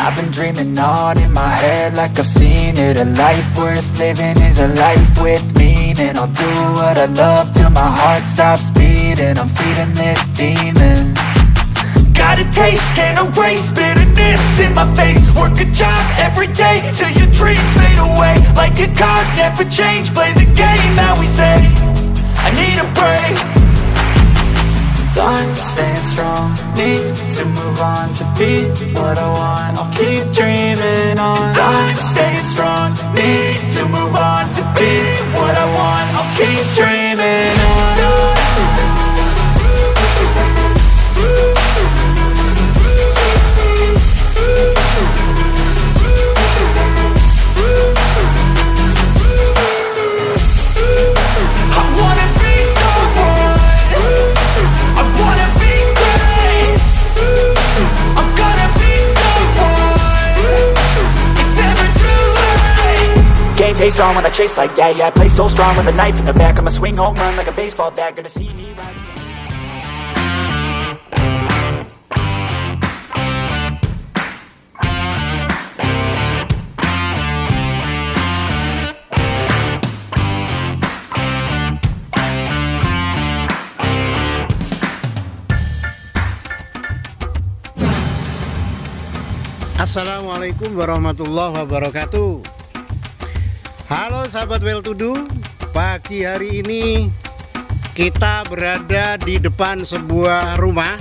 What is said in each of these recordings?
I've been dreaming on in my head like I've seen it. A life worth living is a life with meaning. I'll do what I love till my heart stops beating. I'm feeding this demon. Got a taste, can't erase bitterness in my face. Work a job every day till your dreams fade away. Like a card, never change, play the game that we say. I need a break. I'm staying strong, need to move on to be what I want. I'll keep dreaming on. I'm staying strong, need to move on to be what I want. I'll keep dreaming on. Face on when I chase like that, yeah, I play so strong with a knife in the back. I'ma swing home run like a baseball bat, gonna see me rise. Assalamualaikum warahmatullahi wabarakatuh. Halo sahabat Well To Do, pagi hari ini kita berada di depan sebuah rumah.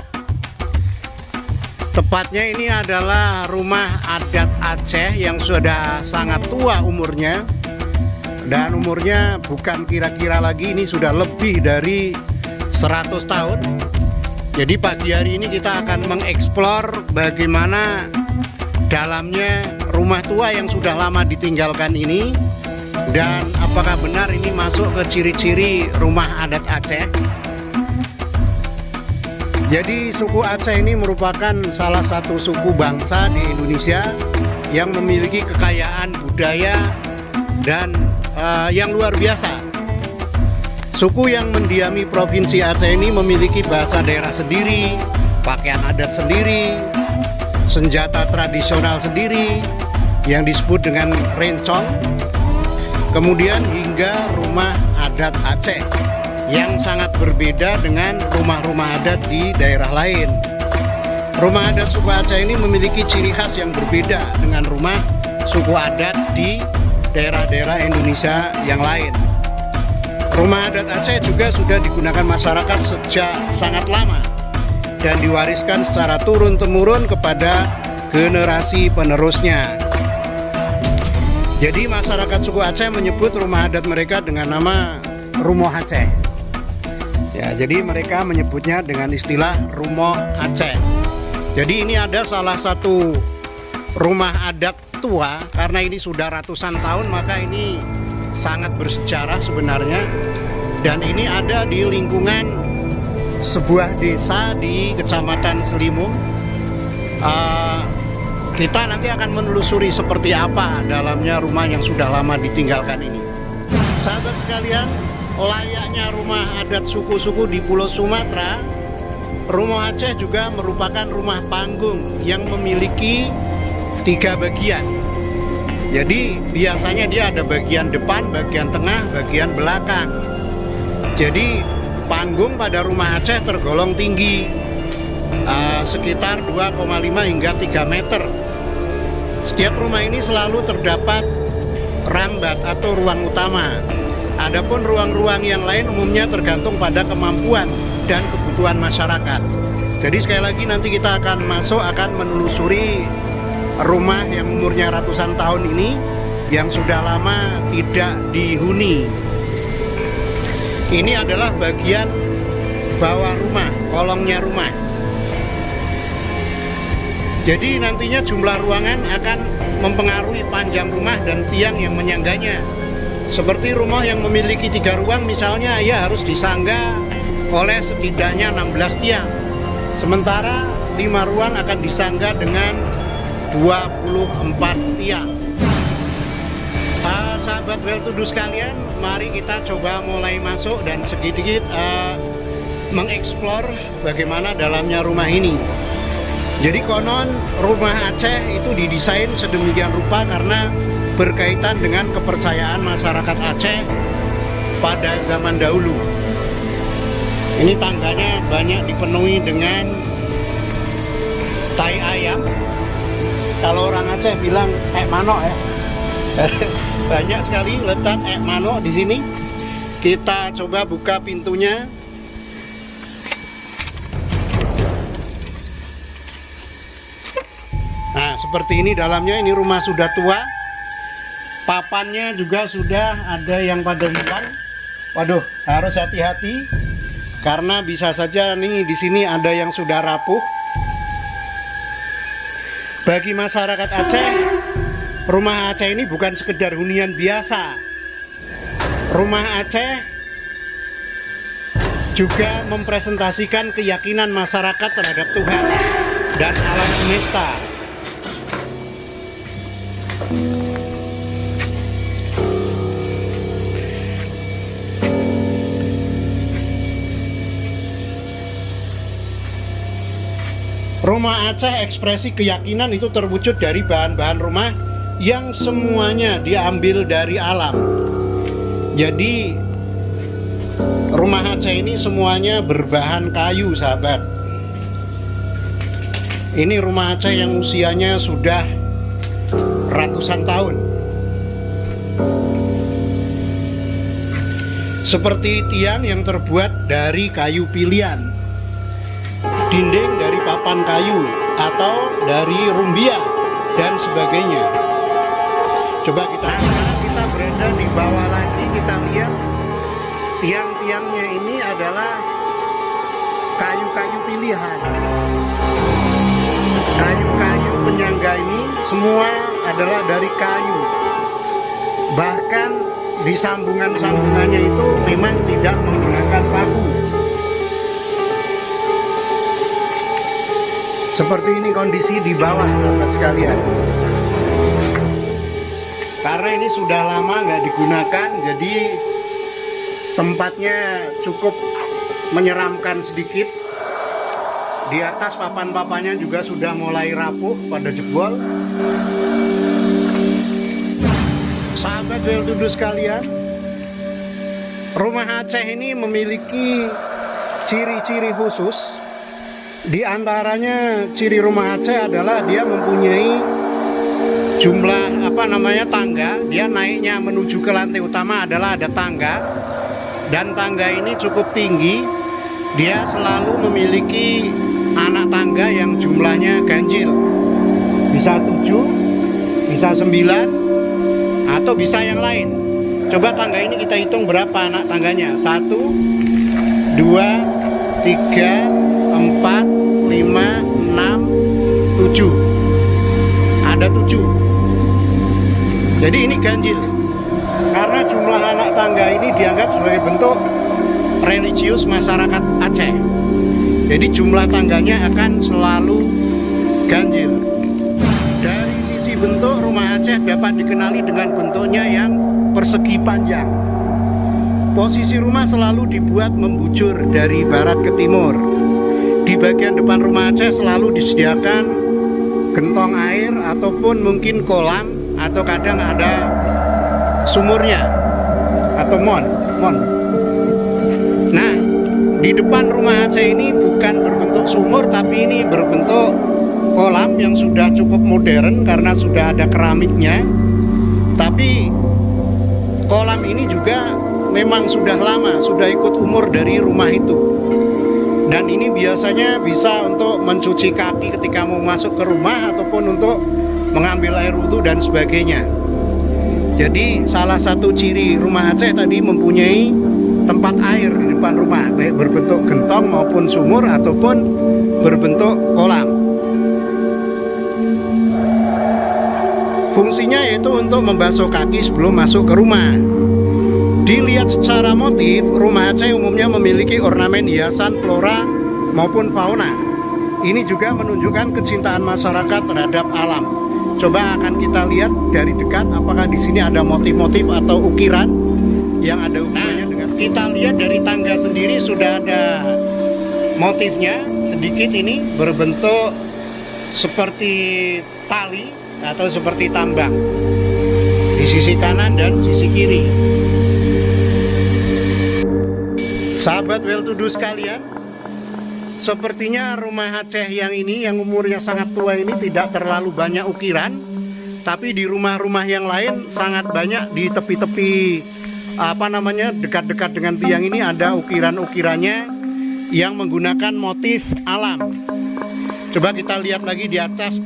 Tepatnya ini adalah rumah adat Aceh yang sudah sangat tua umurnya. Dan umurnya bukan kira-kira lagi, ini sudah lebih dari 100 tahun. Jadi pagi hari ini kita akan mengeksplor bagaimana dalamnya rumah tua yang sudah lama ditinggalkan ini. Dan apakah benar ini masuk ke ciri-ciri rumah adat Aceh? Jadi suku Aceh ini merupakan salah satu suku bangsa di Indonesia yang memiliki kekayaan budaya dan yang luar biasa. Suku yang mendiami provinsi Aceh ini memiliki bahasa daerah sendiri, pakaian adat sendiri, senjata tradisional sendiri yang disebut dengan rencong. Kemudian hingga rumah adat Aceh yang sangat berbeda dengan rumah-rumah adat di daerah lain. Rumah adat suku Aceh ini memiliki ciri khas yang berbeda dengan rumah suku adat di daerah-daerah Indonesia yang lain. Rumah adat Aceh juga sudah digunakan masyarakat sejak sangat lama dan diwariskan secara turun-temurun kepada generasi penerusnya. Jadi masyarakat suku Aceh menyebut rumah adat mereka dengan nama Rumoh Aceh. Ya, jadi mereka menyebutnya dengan istilah Rumoh Aceh. Jadi ini ada salah satu rumah adat tua, karena ini sudah ratusan tahun, maka ini sangat bersejarah sebenarnya. Dan ini ada di lingkungan sebuah desa di Kecamatan Selimung. Kita nanti akan menelusuri seperti apa dalamnya rumah yang sudah lama ditinggalkan ini. Sahabat sekalian, layaknya rumah adat suku-suku di Pulau Sumatera, Rumah Aceh juga merupakan rumah panggung yang memiliki 3 bagian. Jadi biasanya dia ada bagian depan, bagian tengah, bagian belakang. Jadi panggung pada rumah Aceh tergolong tinggi, sekitar 2,5 hingga 3 meter. Setiap rumah ini selalu terdapat rambat atau ruang utama. Adapun ruang-ruang yang lain umumnya tergantung pada kemampuan dan kebutuhan masyarakat. Jadi sekali lagi nanti kita akan menelusuri rumah yang umurnya ratusan tahun ini yang sudah lama tidak dihuni. Ini adalah bagian bawah rumah, kolongnya rumah. Jadi nantinya jumlah ruangan akan mempengaruhi panjang rumah dan tiang yang menyangganya. Seperti rumah yang memiliki 3 ruang misalnya, ya harus disangga oleh setidaknya 16 tiang. Sementara 5 ruang akan disangga dengan 24 tiang. Sahabat Well To Do sekalian, mari kita coba mulai masuk dan sedikit mengeksplor bagaimana dalamnya rumah ini. Jadi konon rumah Aceh itu didesain sedemikian rupa karena berkaitan dengan kepercayaan masyarakat Aceh pada zaman dahulu. Ini tangganya banyak dipenuhi dengan tai ayam. Kalau orang Aceh bilang manok ya. Banyak sekali letak manok di sini. Kita coba buka pintunya. Nah, seperti ini dalamnya. Ini rumah sudah tua. Papannya juga sudah ada yang pada hilang. Waduh, harus hati-hati karena bisa saja nih di sini ada yang sudah rapuh. Bagi masyarakat Aceh, rumah Aceh ini bukan sekedar hunian biasa. Rumah Aceh juga mempresentasikan keyakinan masyarakat terhadap Tuhan dan alam semesta. Rumah Aceh ekspresi keyakinan itu terwujud dari bahan-bahan rumah yang semuanya diambil dari alam. Jadi rumah Aceh ini semuanya berbahan kayu, sahabat. Ini rumah Aceh yang usianya sudah ratusan tahun. Seperti tiang yang terbuat dari kayu pilihan, dinding dari papan kayu atau dari rumbia dan sebagainya. Coba kita berada di bawah lagi, kita lihat tiang-tiangnya ini adalah kayu-kayu pilihan. Kayu-kayu penyangga ini semua adalah dari kayu. Bahkan di sambungan-sambungannya itu memang tidak menggunakan paku. Seperti ini kondisi di bawah, sahabat sekalian. Karena ini sudah lama nggak digunakan, jadi tempatnya cukup menyeramkan sedikit. Di atas papan-papannya juga sudah mulai rapuh, pada jebol. Sahabat Well To Do sekalian, rumah Aceh ini memiliki ciri-ciri khusus. Di antaranya ciri rumah Aceh adalah dia mempunyai jumlah tangga. Dia naiknya menuju ke lantai utama adalah ada tangga, dan tangga ini cukup tinggi. Dia selalu memiliki anak tangga yang jumlahnya ganjil, bisa 7, bisa 9, atau bisa yang lain. Coba tangga ini kita hitung berapa anak tangganya. 1, 2, 3, 4, 5, 6, 7. Ada 7. Jadi ini ganjil. Karena jumlah anak tangga ini dianggap sebagai bentuk religius masyarakat Aceh. Jadi jumlah tangganya akan selalu ganjil. Dari sisi bentuk, rumah Aceh dapat dikenali dengan bentuknya yang persegi panjang. Posisi rumah selalu dibuat membujur dari barat ke timur. Di bagian depan rumah Aceh selalu disediakan gentong air ataupun mungkin kolam, atau kadang ada sumurnya atau mon. Nah, di depan rumah Aceh ini bukan berbentuk sumur, tapi ini berbentuk kolam yang sudah cukup modern karena sudah ada keramiknya. Tapi kolam ini juga memang sudah lama, sudah ikut umur dari rumah itu. Dan ini biasanya bisa untuk mencuci kaki ketika mau masuk ke rumah, ataupun untuk mengambil air wudhu dan sebagainya. Jadi salah satu ciri rumah Aceh tadi mempunyai tempat air di depan rumah, baik berbentuk gentong maupun sumur ataupun berbentuk kolam. Fungsinya yaitu untuk membasuh kaki sebelum masuk ke rumah. Dilihat secara motif, rumah Aceh umumnya memiliki ornamen hiasan flora maupun fauna. Ini juga menunjukkan kecintaan masyarakat terhadap alam. Coba akan kita lihat dari dekat apakah di sini ada motif-motif atau ukiran yang ada hubungannya dengan. Kita lihat dari tangga sendiri sudah ada motifnya sedikit, ini berbentuk seperti tali atau seperti tambang di sisi kanan dan sisi kiri. Sahabat well to do sekalian, sepertinya rumah Aceh yang ini, yang umurnya sangat tua ini, tidak terlalu banyak ukiran. Tapi di rumah-rumah yang lain sangat banyak. Di tepi-tepi dekat-dekat dengan tiang ini ada ukiran-ukirannya yang menggunakan motif alam. Coba kita lihat lagi di atas.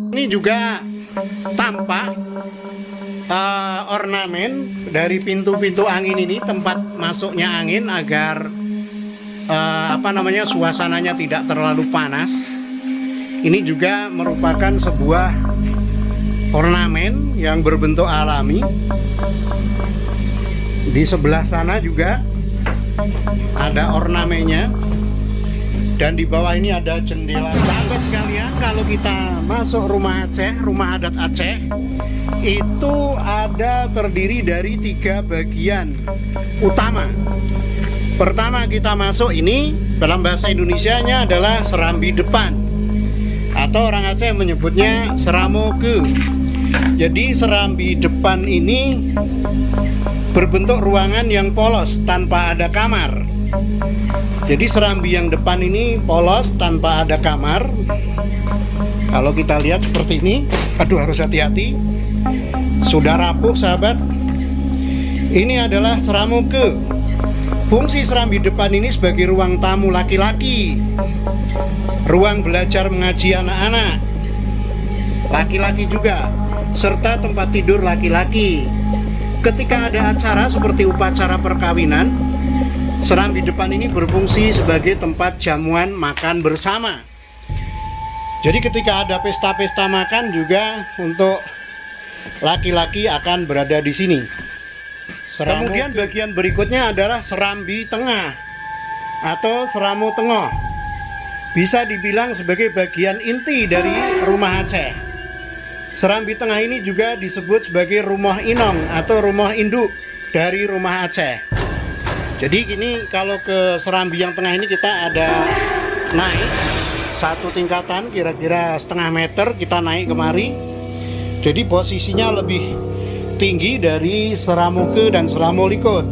Ini juga tampak ornamen dari pintu-pintu angin ini, tempat masuknya angin agar suasananya tidak terlalu panas. Ini juga merupakan sebuah ornamen yang berbentuk alami. Di sebelah sana juga ada ornamennya, dan di bawah ini ada jendela. Sahabat sekalian, kalau kita masuk rumah Aceh, rumah adat Aceh itu ada terdiri dari 3 bagian utama. Pertama kita masuk ini, dalam bahasa Indonesianya adalah serambi depan, atau orang Aceh menyebutnya seramoke. Jadi serambi depan ini berbentuk ruangan yang polos tanpa ada kamar. Jadi serambi yang depan ini polos tanpa ada kamar. Kalau kita lihat seperti ini, aduh harus hati-hati, sudah rapuh sahabat. Ini adalah seramoke. Fungsi serambi depan ini sebagai ruang tamu laki-laki, ruang belajar mengaji anak-anak laki-laki juga, serta tempat tidur laki-laki. Ketika ada acara seperti upacara perkawinan, serambi depan ini berfungsi sebagai tempat jamuan makan bersama. Jadi ketika ada pesta-pesta makan juga untuk laki-laki akan berada di sini. Kemudian bagian berikutnya adalah serambi tengah atau seramu tengah. Bisa dibilang sebagai bagian inti dari rumah Aceh. Serambi tengah ini juga disebut sebagai rumah inong atau rumah induk dari rumah Aceh. Jadi ini kalau ke serambi yang tengah ini kita ada naik 1 tingkatan, kira-kira setengah meter kita naik kemari. Jadi posisinya lebih tinggi dari seramoke dan seramolikut.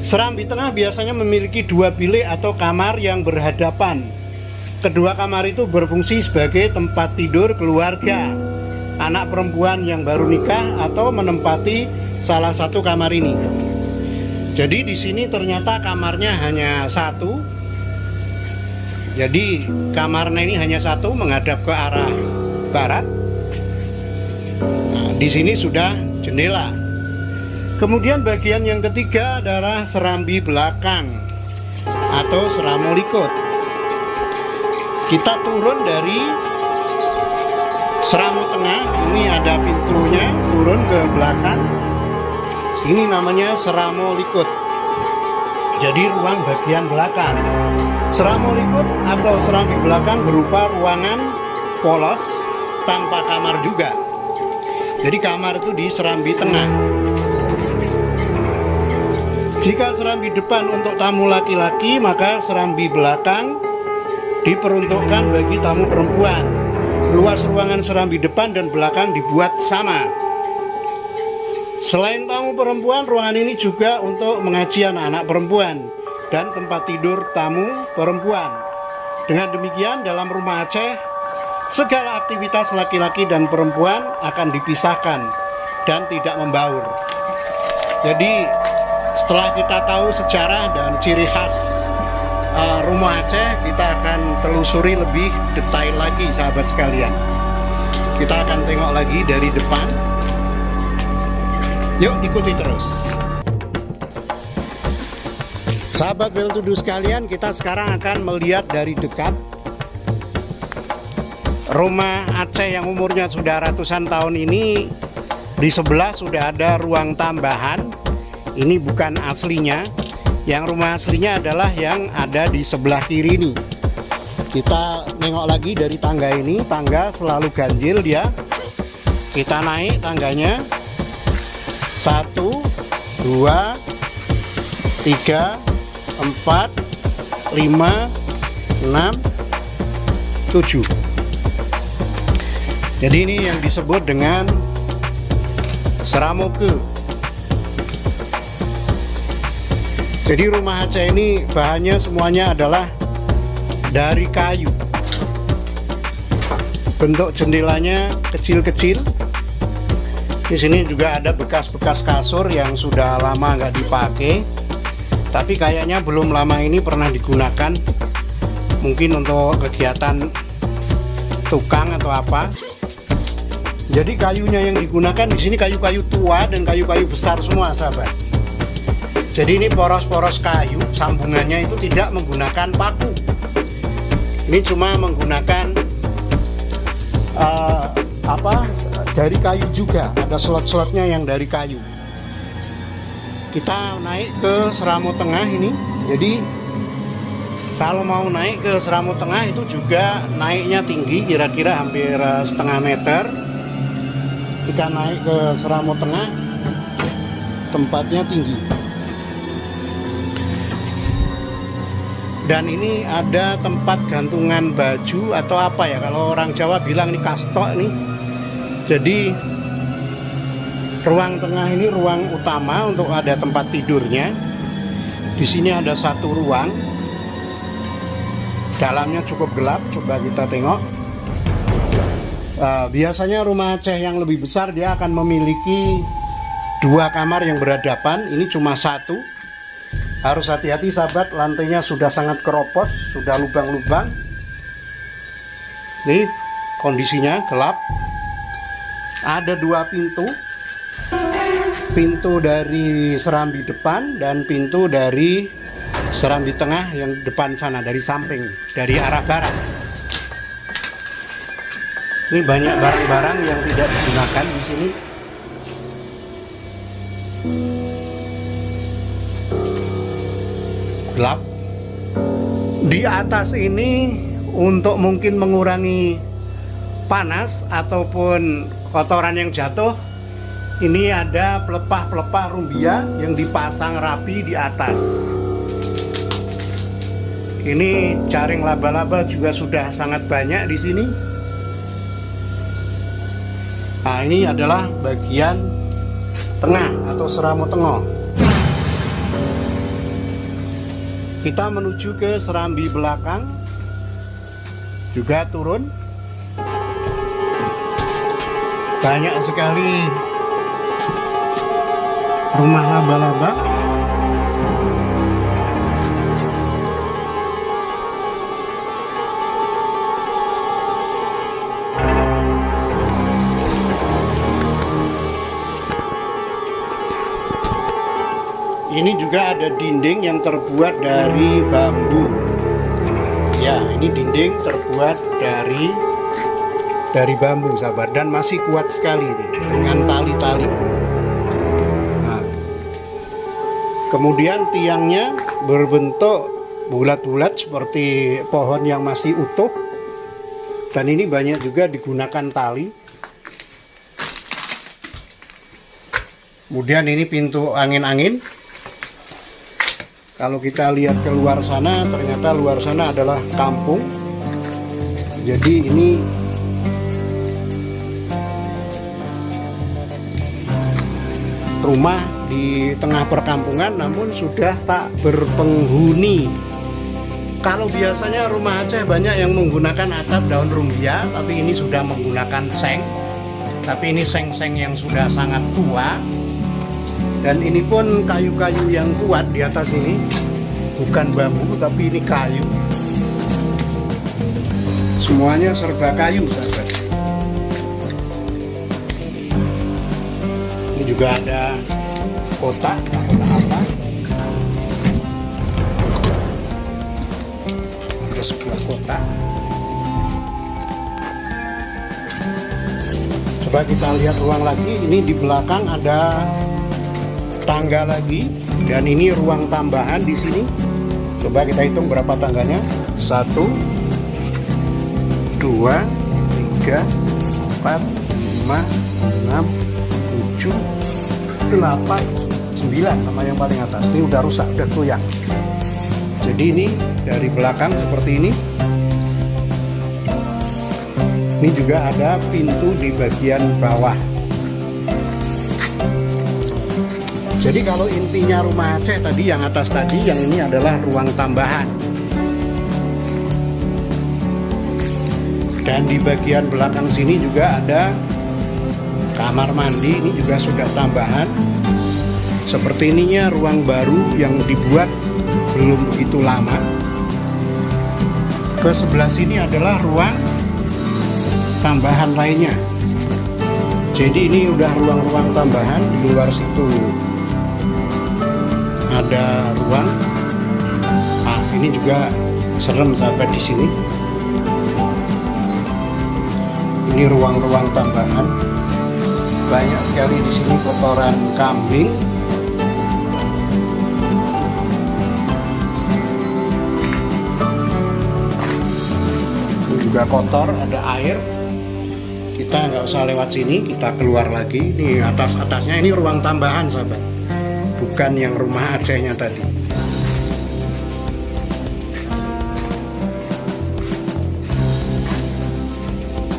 Serambi tengah biasanya memiliki 2 bilik atau kamar yang berhadapan. Kedua kamar itu berfungsi sebagai tempat tidur keluarga, anak perempuan yang baru nikah, atau menempati salah satu kamar ini. Jadi di sini ternyata kamarnya hanya 1. Jadi kamarnya ini hanya 1 menghadap ke arah barat. Nah, di sini sudah jendela. Kemudian bagian yang ketiga adalah serambi belakang atau seramolikut. Kita turun dari seramu tengah, ini ada pintunya, turun ke belakang. Ini namanya seramolikut. Jadi ruang bagian belakang. Seramolikut atau serambi belakang berupa ruangan polos tanpa kamar juga. Jadi kamar itu di serambi tengah. Jika serambi depan untuk tamu laki-laki, maka serambi belakang diperuntukkan bagi tamu perempuan. Luas ruangan serambi depan dan belakang dibuat sama. Selain tamu perempuan, ruangan ini juga untuk mengaji anak-anak perempuan dan tempat tidur tamu perempuan. Dengan demikian, dalam rumah Aceh, segala aktivitas laki-laki dan perempuan akan dipisahkan dan tidak membaur. Jadi setelah kita tahu sejarah dan ciri khas rumah Aceh, kita akan telusuri lebih detail lagi sahabat sekalian. Kita akan tengok lagi dari depan. Yuk ikuti terus. Sahabat well to do sekalian, kita sekarang akan melihat dari dekat rumah Aceh yang umurnya sudah ratusan tahun ini. Di sebelah sudah ada ruang tambahan. Ini bukan aslinya. Yang rumah aslinya adalah yang ada di sebelah kiri ini. Kita nengok lagi dari tangga ini. Tangga selalu ganjil dia. Kita naik tangganya. 1, 2, 3, 4, 5, 6, 7. Jadi ini yang disebut dengan seramoke. Jadi rumah Aceh ini bahannya semuanya adalah dari kayu. Bentuk jendelanya kecil-kecil. Di sini juga ada bekas-bekas kasur yang sudah lama nggak dipakai, tapi kayaknya belum lama ini pernah digunakan, mungkin untuk kegiatan tukang atau apa. Jadi kayunya yang digunakan di sini kayu-kayu tua dan kayu-kayu besar semua, sahabat. Jadi ini poros-poros kayu, sambungannya itu tidak menggunakan paku. Ini cuma menggunakan dari kayu juga. Ada slot-slotnya yang dari kayu. Kita naik ke Seramo Tengah ini. Jadi kalau mau naik ke Seramo Tengah itu juga naiknya tinggi, kira-kira hampir setengah meter. Kita naik ke Seramo Tengah, tempatnya tinggi. Dan ini ada tempat gantungan baju atau apa ya, kalau orang Jawa bilang ini kastok nih. Jadi ruang tengah ini ruang utama untuk ada tempat tidurnya. Di sini ada satu ruang, dalamnya cukup gelap. Coba kita tengok. Biasanya rumah Aceh yang lebih besar dia akan memiliki 2 kamar yang berhadapan. Ini cuma 1. Harus hati-hati, sahabat, lantainya sudah sangat keropos, sudah lubang-lubang. Ini kondisinya gelap. Ada 2 pintu. Pintu dari serambi depan dan pintu dari serambi tengah yang depan sana, dari samping, dari arah barat. Ini banyak barang-barang yang tidak digunakan di sini. Gelap. Di atas ini untuk mungkin mengurangi panas ataupun kotoran yang jatuh, ini ada pelepah-pelepah rumbia yang dipasang rapi di atas. Ini jaring laba-laba juga sudah sangat banyak di sini. Nah, ini adalah bagian tengah atau Seramo Tengah. Kita menuju ke serambi belakang, juga turun. Banyak sekali rumah laba-laba. Ini juga ada dinding yang terbuat dari bambu. Ya, ini dinding terbuat dari bambu, sahabat, dan masih kuat sekali nih, dengan tali-tali. Nah, kemudian tiangnya berbentuk bulat-bulat seperti pohon yang masih utuh, dan ini banyak juga digunakan tali. Kemudian ini pintu angin-angin. Kalau kita lihat ke luar sana, ternyata luar sana adalah kampung. Jadi ini rumah di tengah perkampungan, namun sudah tak berpenghuni. Kalau biasanya rumah Aceh banyak yang menggunakan atap daun rumbia, tapi ini sudah menggunakan seng. Tapi ini seng-seng yang sudah sangat tua. Dan ini pun kayu-kayu yang kuat di atas ini, bukan bambu tapi ini kayu. Semuanya serba kayu, sahabat. Ini juga ada kotak apa? Ada sebuah kotak. Coba kita lihat ruang lagi. Ini di belakang ada tangga lagi, dan ini ruang tambahan di sini. Coba kita hitung berapa tangganya. 1, 2, 3, 4, 5, 6, 7, 8, 9 sama yang paling atas. Ini udah rusak, udah goyang. Jadi ini dari belakang seperti ini. Ini juga ada pintu di bagian bawah. Jadi kalau intinya rumah Aceh tadi yang atas tadi, yang ini adalah ruang tambahan. Dan di bagian belakang sini juga ada kamar mandi, ini juga sudah tambahan. Seperti ininya ruang baru yang dibuat belum begitu lama. Ke sebelah sini adalah ruang tambahan lainnya. Jadi ini udah ruang-ruang tambahan. Di luar situ ada ruang. Ah, ini juga serem sahabat di sini. Ini ruang-ruang tambahan. Banyak sekali di sini kotoran kambing. Ini juga kotor, ada air. Kita nggak usah lewat sini, kita keluar lagi. Ini atas-atasnya ini ruang tambahan sahabat, bukan yang rumah Acehnya tadi.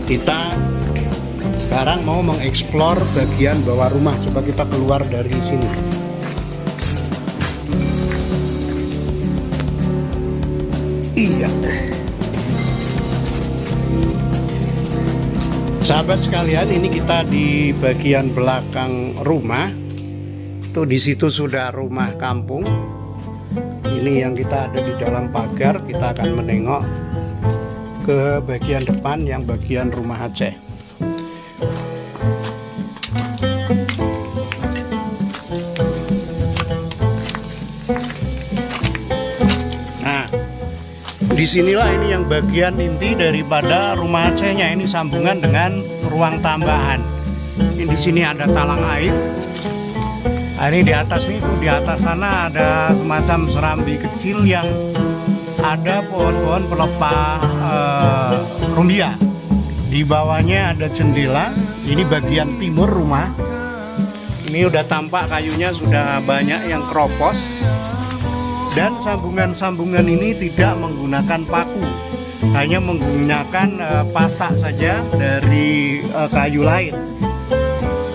Kita sekarang mau mengeksplor bagian bawah rumah. Coba kita keluar dari sini. Iya. Sahabat sekalian, ini kita di bagian belakang rumah. Tuh di situ sudah rumah kampung. Ini yang kita ada di dalam pagar. Kita akan menengok ke bagian depan yang bagian rumah Aceh. Disinilah ini yang bagian inti daripada rumah Acehnya. Ini sambungan dengan ruang tambahan. Ini di sini ada talang air. Nah, ini di atas itu, di atas sana ada semacam serambi kecil yang ada pohon-pohon pelepah rumbia. Di bawahnya ada jendela. Ini bagian timur rumah. Ini udah tampak kayunya sudah banyak yang keropos. Dan sambungan-sambungan ini tidak menggunakan paku, hanya menggunakan pasak saja dari kayu lain.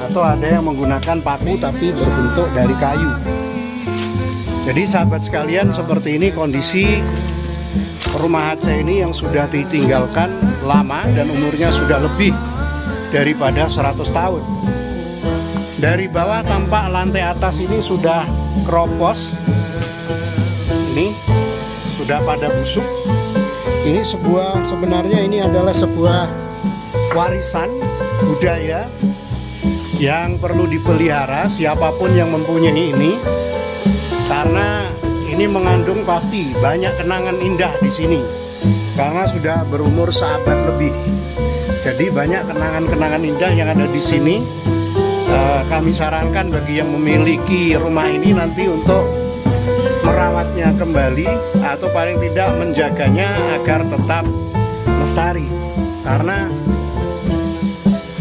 Atau ada yang menggunakan paku tapi berbentuk dari kayu. Jadi sahabat sekalian, seperti ini kondisi rumah Aceh ini yang sudah ditinggalkan lama dan umurnya sudah lebih daripada 100 tahun. Dari bawah tampak lantai atas ini sudah keropos. Ini sudah pada busuk. Ini sebenarnya ini adalah sebuah warisan budaya yang perlu dipelihara siapapun yang mempunyai ini, karena ini mengandung pasti banyak kenangan indah di sini karena sudah berumur seabad lebih. Jadi banyak kenangan-kenangan indah yang ada di sini. Kami sarankan bagi yang memiliki rumah ini nanti untuk merawatnya kembali atau paling tidak menjaganya agar tetap lestari, karena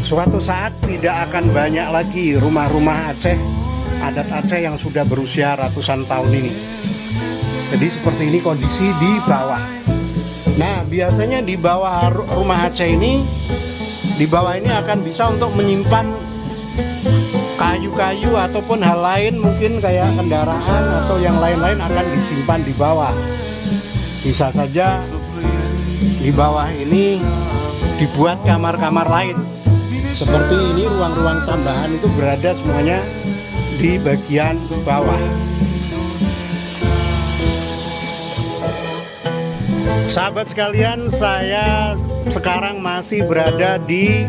suatu saat tidak akan banyak lagi rumah-rumah Aceh, adat Aceh yang sudah berusia ratusan tahun ini. Jadi seperti ini kondisi di bawah. Nah, biasanya di bawah rumah Aceh ini, di bawah ini akan bisa untuk menyimpan kayu-kayu ataupun hal lain, mungkin kayak kendaraan atau yang lain-lain akan disimpan di bawah. Bisa saja di bawah ini dibuat kamar-kamar lain. Seperti ini ruang-ruang tambahan itu berada semuanya di bagian bawah. Sahabat sekalian, saya sekarang masih berada di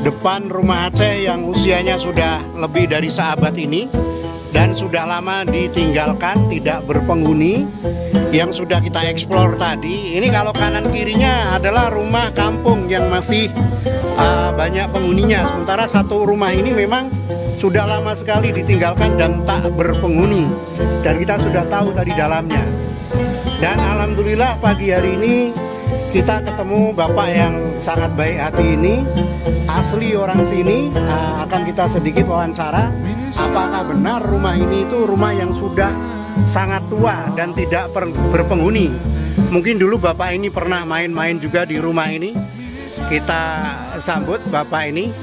depan rumah Aceh yang usianya sudah lebih dari seabad ini dan sudah lama ditinggalkan, tidak berpenghuni, yang sudah kita eksplor tadi. Ini kalau kanan kirinya adalah rumah kampung yang masih banyak penghuninya. Sementara satu rumah ini memang sudah lama sekali ditinggalkan dan tak berpenghuni, dan kita sudah tahu tadi dalamnya. Dan alhamdulillah pagi hari ini kita ketemu bapak yang sangat baik hati ini, asli orang sini. Akan kita sedikit wawancara, apakah benar rumah ini itu rumah yang sudah sangat tua dan tidak berpenghuni. Mungkin dulu bapak ini pernah main-main juga di rumah ini. Kita sambut Bapak ini.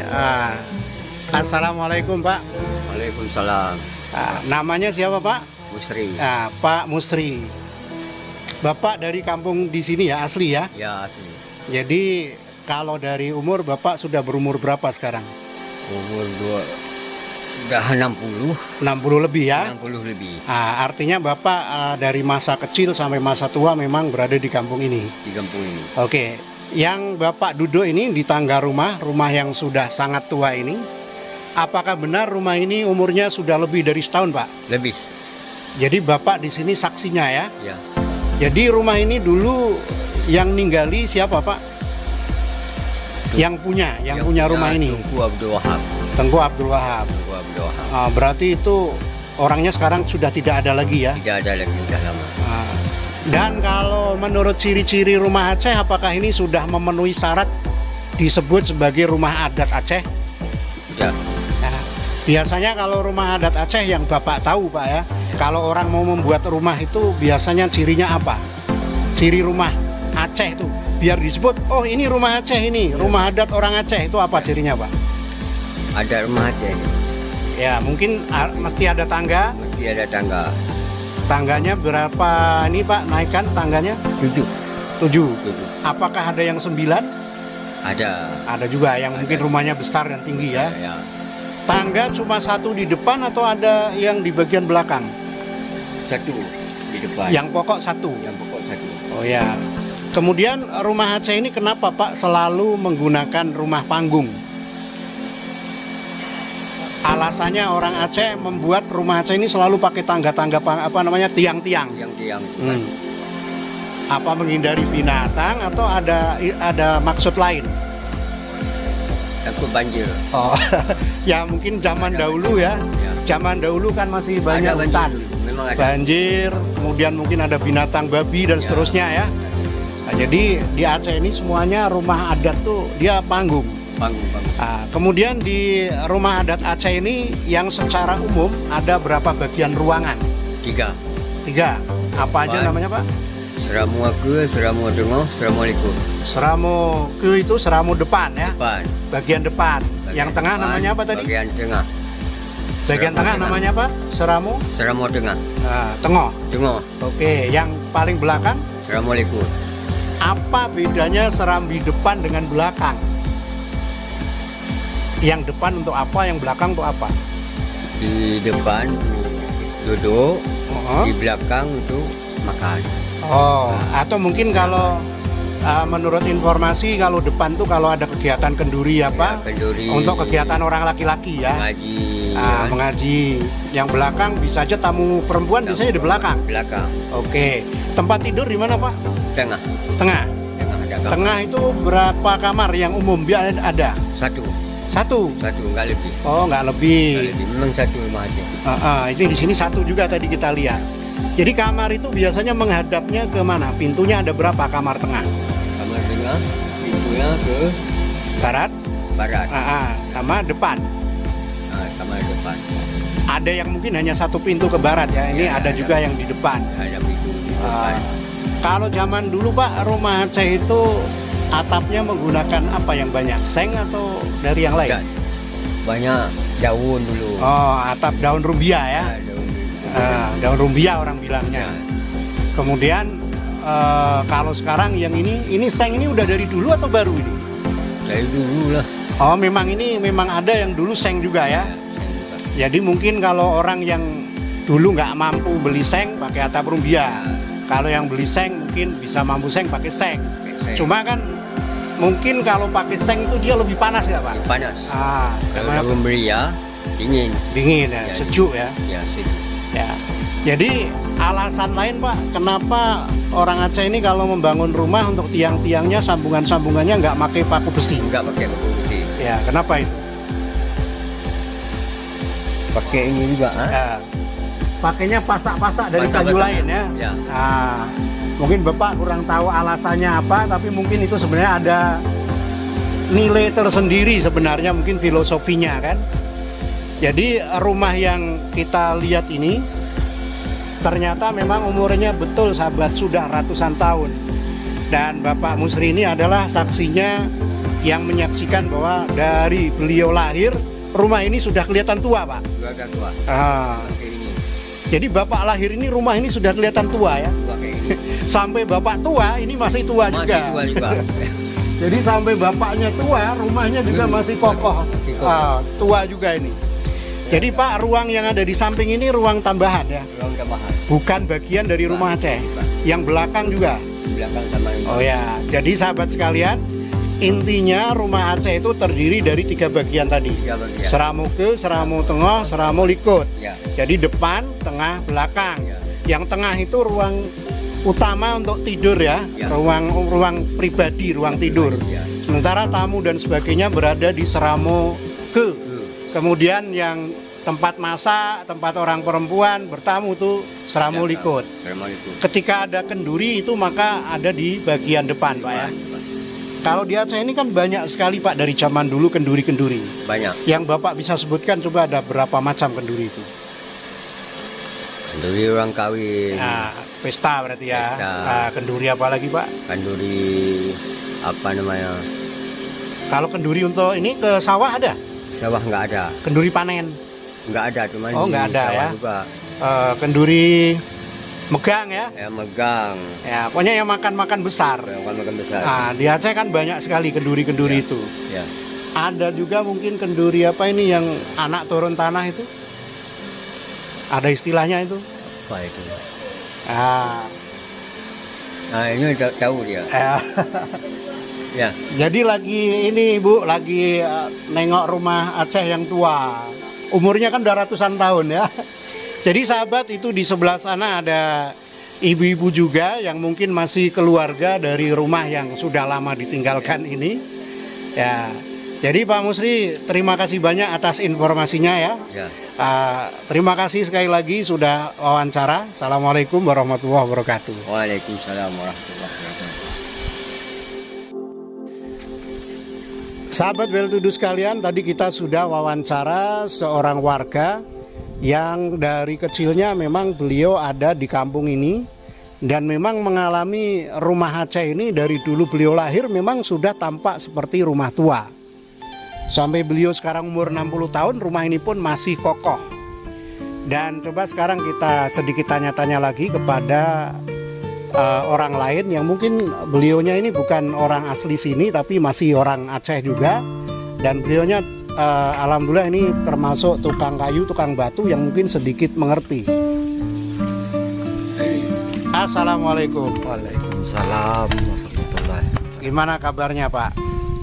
Assalamualaikum Pak. Waalaikumsalam. Namanya siapa Pak? Musri. Pak Musri. Bapak dari kampung di sini ya, asli ya? Ya, asli. Jadi kalau dari umur Bapak sudah berumur berapa sekarang? Umur udah 60. 60 lebih ya? 60 lebih Artinya Bapak dari masa kecil sampai masa tua memang berada di kampung ini. di kampung ini. Oke, yang Bapak duduk ini di tangga rumah yang sudah sangat tua ini, apakah benar rumah ini umurnya sudah lebih dari setahun Pak? Lebih. Jadi Bapak di sini saksinya ya? Ya. Jadi rumah ini dulu yang ninggali siapa Pak? Yang punya rumah ini? Tengku Abdul Wahab. Tengku Abdul Wahab. Tengku Abdul Wahab. Berarti itu orangnya sekarang sudah tidak ada lagi ya? Tidak ada lagi, sudah lama. Dan kalau menurut ciri-ciri rumah Aceh, apakah ini sudah memenuhi syarat disebut sebagai rumah adat Aceh? Sudah. Nah, biasanya kalau rumah adat Aceh yang Bapak tahu Pak ya, kalau orang mau membuat rumah itu biasanya cirinya apa? Ciri rumah Aceh itu biar disebut, oh ini rumah Aceh ini, rumah adat orang Aceh, itu apa cirinya Pak? Ada rumah Aceh ini. Ya mungkin mesti ada tangga. Mesti ada tangga. Tangganya berapa ini Pak naikkan tangganya? 7. 7. Apakah ada yang 9? Ada. Ada juga yang mungkin rumahnya besar dan tinggi ya. Ya. Tangga cuma satu di depan atau ada yang di bagian belakang? Satu di depan. Yang pokok satu. Yang pokok satu. Oh ya. Kemudian rumah Aceh ini kenapa Pak selalu menggunakan rumah panggung? Alasannya orang Aceh membuat rumah Aceh ini selalu pakai tangga-tangga tiang-tiang. Tiang-tiang. Apa menghindari binatang atau ada maksud lain? Takut banjir. Oh, ya mungkin zaman dahulu ya. Zaman dahulu kan masih banyak hutan. Memang ada. Banjir, kemudian mungkin ada binatang babi dan seterusnya ya. Nah, jadi di Aceh ini semuanya rumah adat tuh dia panggung. Panggung. Kemudian di rumah adat Aceh ini yang secara umum ada berapa bagian ruangan? 3. Apa aja namanya Pak? Seramu ke, seramu tengah, seramu likur. Seramu ke itu seramu depan ya? Depan. Bagian depan. Yang tengah namanya apa tadi? Bagian tengah. Bagian tengah namanya apa? Seramu? Seramu tengah. Tengah. Tengah. Oke, yang paling belakang? Seramu likur. Apa bedanya serambi depan dengan belakang? Yang depan untuk apa, yang belakang untuk apa? Di depan duduk, di belakang untuk makan. Atau mungkin kalau menurut informasi kalau depan tuh kalau ada kegiatan kenduri apa? Ya, kenduri. Untuk kegiatan orang laki-laki ya. Mengaji. Mengaji. Yang belakang bisa aja tamu perempuan biasanya di belakang. Belakang. Oke. Tempat tidur di mana Pak? Tengah. Tengah. Ada kamar. Tengah itu berapa kamar yang umum biar ada? Satu, nggak lebih. Oh, nggak lebih. Memang satu rumah aja. Ini di sini satu juga tadi kita lihat. Jadi kamar itu biasanya menghadapnya ke mana? Pintunya ada berapa kamar tengah? Kamar tengah, pintunya ke Barat. Sama depan. Kamar depan. Ada yang mungkin hanya satu pintu ke barat ya. Ini ada juga yang di depan. Ada pintu di depan. Kalau zaman dulu Pak, rumah Aceh itu atapnya menggunakan apa yang banyak? Seng atau dari yang lain? Banyak daun dulu. Atap daun rumbia ya? Daun rumbia orang bilangnya. Kemudian kalau sekarang yang ini seng ini udah dari dulu atau baru ini? Dari dulu lah. Memang ada yang dulu seng juga ya? Jadi mungkin kalau orang yang dulu nggak mampu beli seng pakai atap rumbia. Kalau yang beli seng mungkin bisa mampu seng pakai seng. Cuma kan mungkin kalau pakai seng itu dia lebih panas nggak Pak? Panas. Kalau memberi ya dingin. Dingin ya, sejuk ya. Ya sejuk. Ya. Jadi alasan lain Pak, kenapa orang Aceh ini kalau membangun rumah untuk tiang-tiangnya sambungan-sambungannya nggak pakai paku besi? Nggak pakai paku besi. Ya, kenapa itu? Pakai ini juga. Pakainya pasak-pasak dari kayu lain ya. Mungkin Bapak kurang tahu alasannya apa, tapi mungkin itu sebenarnya ada nilai tersendiri sebenarnya, mungkin filosofinya kan. Jadi rumah yang kita lihat ini ternyata memang umurnya betul sahabat sudah ratusan tahun. Dan Bapak Musri ini adalah saksinya yang menyaksikan bahwa dari beliau lahir rumah ini sudah kelihatan tua, Pak. Sudah ada tua. Kayak ini. Jadi Bapak lahir ini rumah ini sudah kelihatan tua ya. Tua kayak ini. Sampai Bapak tua ini masih tua Masih juga. tua juga. Jadi sampai bapaknya tua, rumahnya juga masih kokoh. Masih kokoh. Tua juga ini. Jadi Pak, ruang yang ada di samping ini ruang tambahan ya, Ruang tambahan. bukan bagian dari rumah Aceh. Yang belakang juga. Belakang sama ini. Oh ya, jadi sahabat sekalian, intinya rumah Aceh itu terdiri dari 3 bagian tadi. 3 bagian. Seramuke, Seramu Tengah, Seramu Likut. Ya. Jadi depan, tengah, belakang. Ya. Yang tengah itu ruang utama untuk tidur ya, Ya. ruang pribadi, ruang tidur. Ya. Sementara tamu dan sebagainya berada di Seramu ke. Kemudian yang tempat masak, tempat orang perempuan bertamu itu Seramu Likut. Seramu Likut. Ketika ada kenduri itu maka ada di bagian depan, Pak ya. Kalau di Aceh ini kan banyak sekali Pak dari zaman dulu kenduri-kenduri. Banyak. Yang Bapak bisa sebutkan coba ada berapa macam kenduri itu? Kenduri orang kawin. Nah, pesta berarti ya. Pesta. Nah, kenduri apa lagi Pak? Kenduri apa namanya? Kalau kenduri untuk ini ke sawah ada? Sawah nggak ada. Kenduri panen? Nggak ada, cuma Oh, di nggak ada sawah ya. juga. Kenduri megang ya? Ya megang. Ya, pokoknya yang makan-makan besar. Yang makan besar. Nah, di Aceh kan banyak sekali kenduri-kenduri itu. Ya. Ada juga mungkin kenduri apa ini yang anak turun tanah itu? Ada istilahnya itu? Apa itu? Ah, Nah ini tahu dia. Ya. Jadi lagi ini Ibu lagi nengok rumah Aceh yang tua. Umurnya kan udah ratusan tahun ya. Jadi sahabat itu di sebelah sana ada ibu-ibu juga yang mungkin masih keluarga dari rumah yang sudah lama ditinggalkan ini. Ya. Jadi Pak Musri terima kasih banyak atas informasinya ya. Ya. Terima kasih sekali lagi sudah wawancara. Assalamualaikum warahmatullahi wabarakatuh. Waalaikumsalam warahmatullahi wabarakatuh. Sahabat Well-to-Do sekalian, tadi kita sudah wawancara seorang warga yang dari kecilnya memang beliau ada di kampung ini dan memang mengalami rumah Aceh ini dari dulu beliau lahir memang sudah tampak seperti rumah tua. Sampai beliau sekarang umur 60 tahun, rumah ini pun masih kokoh. Dan coba sekarang kita sedikit tanya-tanya lagi kepada orang lain yang mungkin beliaunya ini bukan orang asli sini tapi masih orang Aceh juga, dan beliaunya alhamdulillah ini termasuk tukang kayu, tukang batu yang mungkin sedikit mengerti. Assalamualaikum. Waalaikumsalam warahmatullahi. Gimana kabarnya Pak?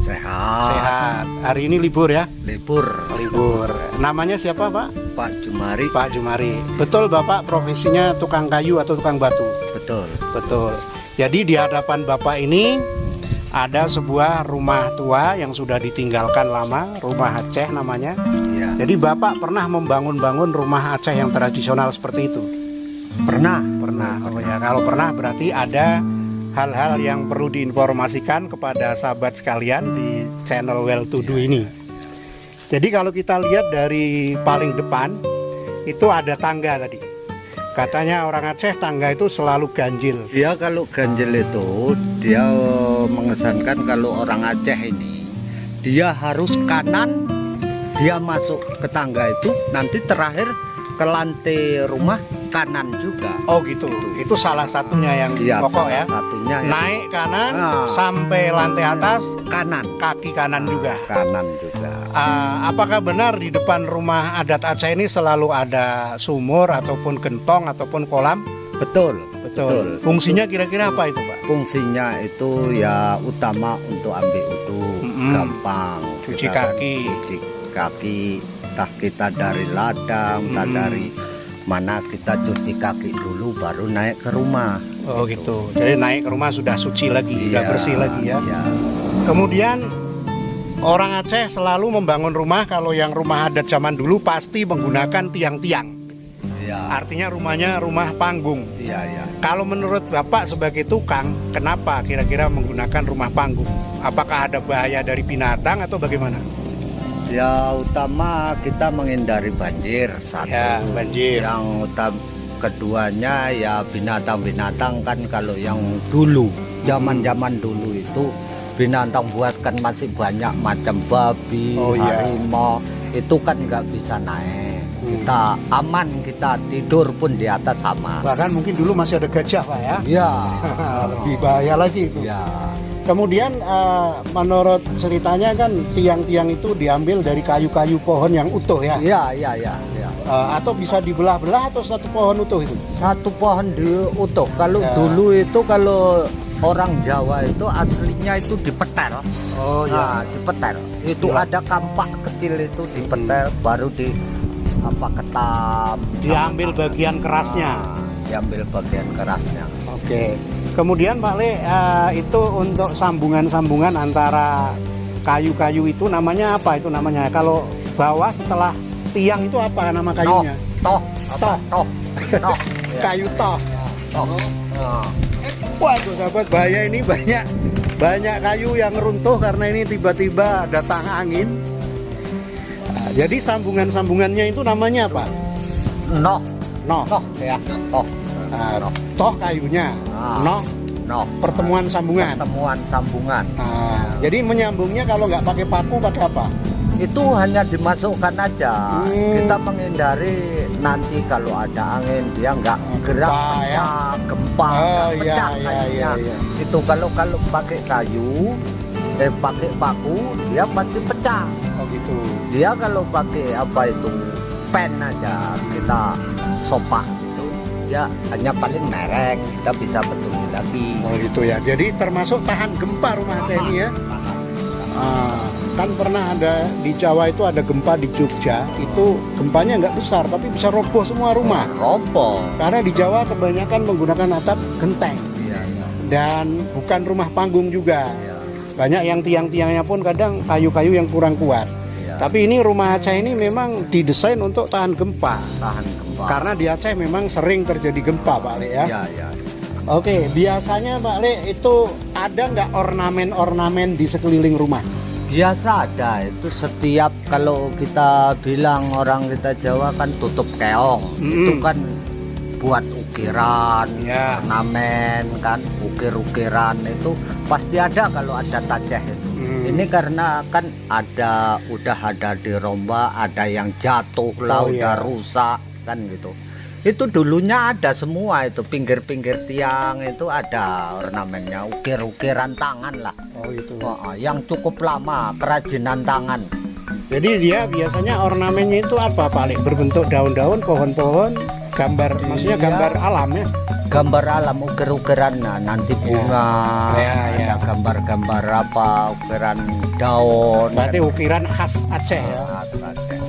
Sehat. Sehat. Hari ini libur ya? Libur. Libur. Namanya siapa Pak? Pak Jumari. Pak Jumari. Betul Bapak profesinya tukang kayu atau tukang batu? Betul. Betul. Jadi di hadapan Bapak ini ada sebuah rumah tua yang sudah ditinggalkan lama, rumah Aceh namanya. Iya. Jadi Bapak pernah membangun-bangun rumah Aceh yang tradisional seperti itu? Pernah. Pernah. Oh ya, kalau pernah berarti ada hal-hal yang perlu diinformasikan kepada sahabat sekalian di channel Well-to-Do ini. Jadi kalau kita lihat dari paling depan itu ada tangga tadi. Katanya orang Aceh tangga itu selalu ganjil. Dia kalau ganjil itu dia mengesankan kalau orang Aceh ini dia harus kanan, dia masuk ke tangga itu nanti terakhir ke lantai rumah kanan juga. Oh gitu. Itu salah satunya yang Iya, pokok salah ya. satunya ya. Naik kanan Nah. sampai lantai atas Kanan. kaki kanan juga. Kanan juga. Apakah benar di depan rumah adat Aceh ini selalu ada sumur ataupun gentong ataupun kolam? Betul. Betul. Fungsinya kira-kira apa itu Pak? Fungsinya itu ya utama untuk ambil wudhu, gampang. Cuci Kita kan kaki. Cuci kaki. Entah kita dari ladang, entah dari mana kita cuci kaki dulu baru naik ke rumah. Oh gitu. Jadi naik ke rumah sudah suci lagi, sudah Iya, bersih lagi ya. iya. Kemudian orang Aceh selalu membangun rumah, kalau yang rumah adat zaman dulu pasti menggunakan tiang-tiang. Iya. Artinya rumahnya rumah panggung. Iya, iya. Kalau menurut Bapak sebagai tukang, kenapa kira-kira menggunakan rumah panggung? Apakah ada bahaya dari binatang atau bagaimana? Ya utama kita menghindari banjir satu. Ya, banjir. Yang keduanya ya binatang-binatang kan kalau yang dulu, zaman-zaman dulu itu binatang buas kan masih banyak macam babi, harimau, itu kan nggak bisa naik. Kita aman, kita tidur pun di atas sama. Bahkan mungkin dulu masih ada gajah Pak ya? Iya. Lebih bahaya lagi itu. Ya. Kemudian menurut ceritanya kan tiang-tiang itu diambil dari kayu-kayu pohon yang utuh ya? Iya. Atau bisa dibelah-belah atau satu pohon utuh itu? Satu pohon utuh. Kalau dulu itu kalau orang Jawa itu aslinya itu dipetel. Oh nah, dipetel. Itu ada kampak kecil itu dipetel, baru di ketam. Diambil bagian kerasnya. Diambil bagian kerasnya. Oke. Kemudian Pak Le, itu untuk sambungan-sambungan antara kayu-kayu itu namanya apa itu namanya? Kalau bawah setelah tiang itu apa nama kayunya? Toh. Kayu toh. Waduh sahabat, bahaya ini, banyak kayu yang runtuh karena ini tiba-tiba datang angin. Nah, jadi sambungan-sambungannya itu namanya apa? Noh ya. Toh kayunya. Pertemuan sambungan. Jadi menyambungnya kalau nggak pakai paku pakai apa? Itu hanya dimasukkan aja. Kita menghindari nanti kalau ada angin dia nggak gerak, gempa, pecah kayunya. Itu kalau pakai kayu, pakai paku dia pasti pecah. Oh gitu. Dia kalau pakai pen aja kita sopak itu, dia hanya paling mereng, kita bisa betulin lagi. Oh gitu ya. Jadi termasuk tahan gempa rumah saya ini ya. Kan pernah ada di Jawa itu ada gempa di Jogja, itu gempanya nggak besar tapi bisa roboh semua rumah. Roboh. Karena di Jawa kebanyakan menggunakan atap genteng. Dan bukan rumah panggung juga. Banyak yang tiang-tiangnya pun kadang kayu-kayu yang kurang kuat. Tapi ini rumah Aceh ini memang didesain untuk tahan gempa. Karena di Aceh memang sering terjadi gempa Pak Le ya. Oke, biasanya Pak Le itu ada nggak ornamen-ornamen di sekeliling rumah? Biasa ada, itu setiap kalau kita bilang orang kita Jawa kan tutup keong, itu kan buat ukiran, ornamen kan, ukir-ukiran itu pasti ada kalau ada Aceh itu. Ini karena kan udah ada diromba, ada yang jatuh lah, udah rusak kan gitu. Itu dulunya ada semua, itu pinggir-pinggir tiang itu ada ornamennya, ukir-ukiran tangan lah. Oh itu. Yang cukup lama, kerajinan tangan. Jadi dia biasanya ornamennya itu apa Pak? Berbentuk daun-daun, pohon-pohon, gambar, maksudnya gambar alam ya? Gambar alam, ukir-ukiran, nanti bunga, ada gambar-gambar ukiran daun. Berarti ukiran khas Aceh ya? Khas Aceh.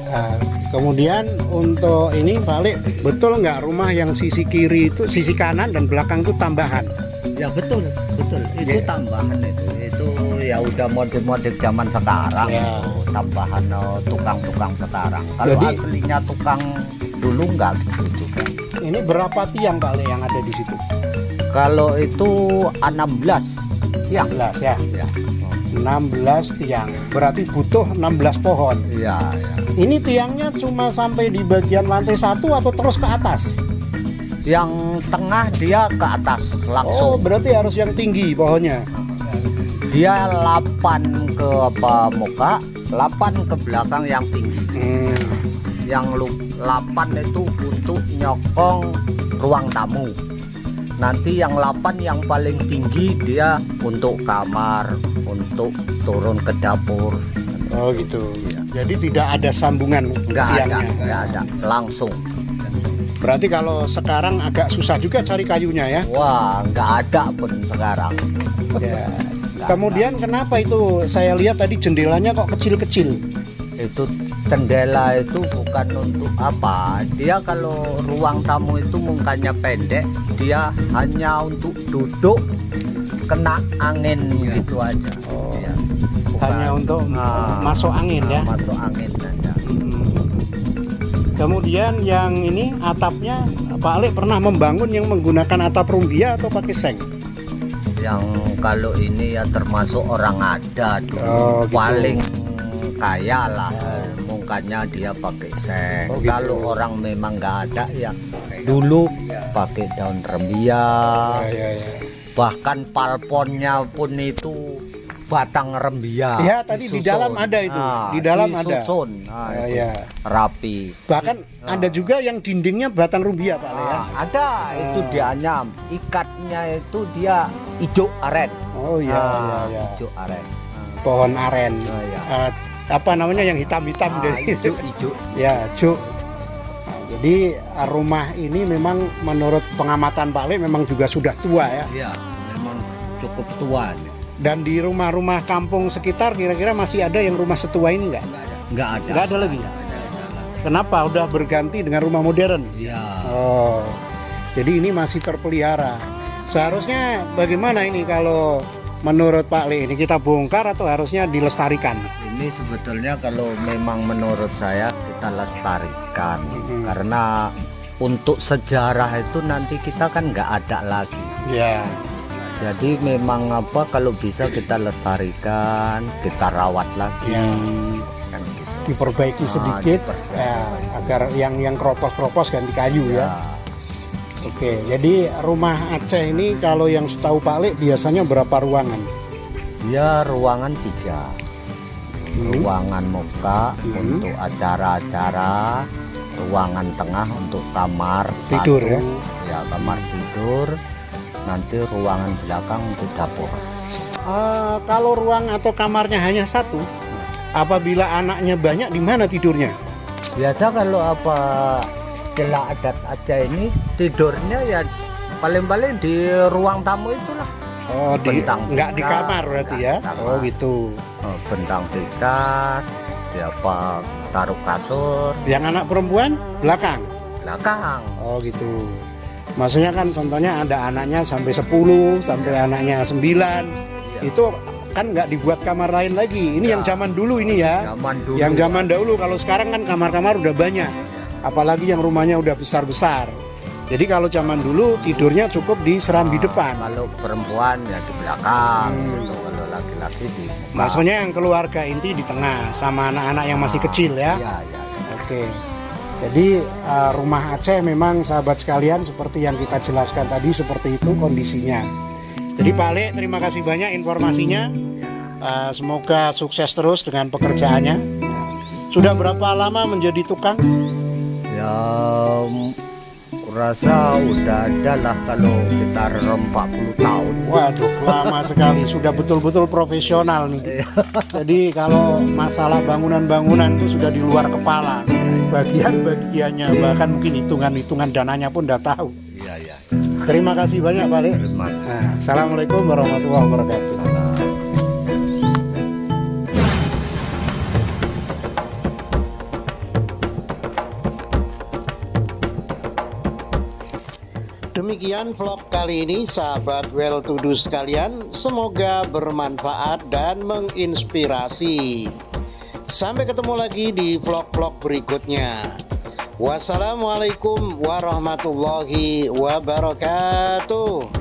Kemudian untuk ini Pak, betul nggak rumah yang sisi kiri itu, sisi kanan dan belakang itu tambahan? Ya betul. Itu tambahan itu ya udah model-model zaman sekarang. Tambahan tukang-tukang sekarang. Kalau aslinya tukang dulu nggak gitu juga. Ini berapa tiang Pak Le yang ada di situ? Kalau itu 16 tiang. 16 ya? 16 tiang. Berarti butuh 16 pohon. Iya. Ini tiangnya cuma sampai di bagian lantai 1 atau terus ke atas? Yang tengah dia ke atas langsung. Oh, berarti harus yang tinggi pohonnya. Dia 8 ke muka, 8 ke belakang yang tinggi. Yang 8 itu untuk nyokong ruang tamu. Nanti yang 8 yang paling tinggi dia untuk kamar, untuk turun ke dapur. Oh gitu. Jadi tidak ada sambungan tiangnya. Nggak ada, langsung. Berarti kalau sekarang agak susah juga cari kayunya ya? Wah, nggak ada pun sekarang. Kemudian kenapa itu saya lihat tadi jendelanya kok kecil-kecil? Itu jendela itu bukan untuk apa, dia kalau ruang tamu itu mukanya pendek, dia hanya untuk duduk kena angin gitu aja. Hanya untuk masuk angin ya? Masuk angin aja. Kemudian yang ini atapnya Pak Ale pernah membangun yang menggunakan atap rumbia atau pakai seng? Yang kalau ini ya termasuk orang adat, gitu. Paling kaya lah, mukanya dia pakai seng. Gitu. Kalau orang memang nggak ada ya dulu pakai daun rembia. Bahkan palponnya pun itu batang rembia. Ya, tadi di dalam ada itu. Di dalam ada. Disusun. Nah, itu Ya. rapi. Bahkan ada juga yang dindingnya batang rubia, Pak Le ya. Ada itu dianyam. Ikatnya itu dia ijo aren. Oh iya, iya. Ijo aren. Pohon aren. Oh, iya. Apa namanya yang hitam-hitam deh. Ijo. Ya, Cuk. Nah, jadi rumah ini memang menurut pengamatan Pak Le memang juga sudah tua ya. Iya, memang cukup tua. Dan di rumah-rumah kampung sekitar kira-kira masih ada yang rumah setua ini nggak? Nggak ada. Nggak ada lagi. Kenapa? Udah berganti dengan rumah modern. Iya. Oh, jadi ini masih terpelihara. Seharusnya bagaimana ini kalau menurut Pak Le? Ini kita bongkar atau harusnya dilestarikan? Ini sebetulnya kalau memang menurut saya kita lestarikan karena untuk sejarah itu nanti kita kan nggak ada lagi. Ya. Jadi memang apa kalau bisa kita lestarikan, kita rawat lagi. Ya. Kan gitu. Diperbaiki sedikit diperbaiki. ya, agar yang kropos-kropos ganti kayu ya. Oke, jadi rumah Aceh ini kalau yang setahu Pak Le biasanya berapa ruangan? Ya ruangan 3. Ruangan muka untuk acara-acara, ruangan tengah untuk kamar Tidur, satu, ya kamar tidur, nanti ruangan belakang untuk dapur. Kalau ruang atau kamarnya hanya satu, apabila anaknya banyak di mana tidurnya? Biasa kalau apa istilah adat Aceh ini tidurnya ya paling-paling di ruang tamu itulah. Oh, nggak di tikas, kamar berarti nggak ya? di kamar. Oh gitu. Bentang tikas, siapa taruh kasur Yang anak perempuan belakang. belakang. Oh gitu. Maksudnya kan contohnya ada anaknya sampai 10, sampai anaknya 9. Itu kan nggak dibuat kamar lain lagi. Ini yang zaman dulu ini ya. Zaman dulu. Yang zaman dahulu. Kalau sekarang kan kamar-kamar udah banyak. Apalagi yang rumahnya udah besar-besar. Jadi kalau zaman dulu tidurnya cukup diseram di depan. Kalau perempuan ya di belakang, gitu. Kalau laki-laki di muka. Maksudnya yang keluarga inti di tengah sama anak-anak yang masih kecil ya. Iya. Oke. Jadi rumah Aceh memang sahabat sekalian seperti yang kita jelaskan tadi seperti itu kondisinya. Jadi Pak Le, terima kasih banyak informasinya. Semoga sukses terus dengan pekerjaannya. Sudah berapa lama menjadi tukang? Ya kurasa udah ada lah kalau sekitar 40 tahun. Waduh, lama sekali. Sudah betul-betul profesional nih. Jadi kalau masalah bangunan-bangunan itu sudah di luar kepala. Bagian-bagiannya, bahkan mungkin hitungan-hitungan dananya pun udah tahu. Iya. Terima kasih banyak Pak Le. Terima kasih. Nah, Assalamualaikum warahmatullahi wabarakatuh. Demikian vlog kali ini sahabat well to do sekalian, semoga bermanfaat dan menginspirasi. Sampai ketemu lagi di vlog-vlog berikutnya. Wassalamualaikum warahmatullahi wabarakatuh.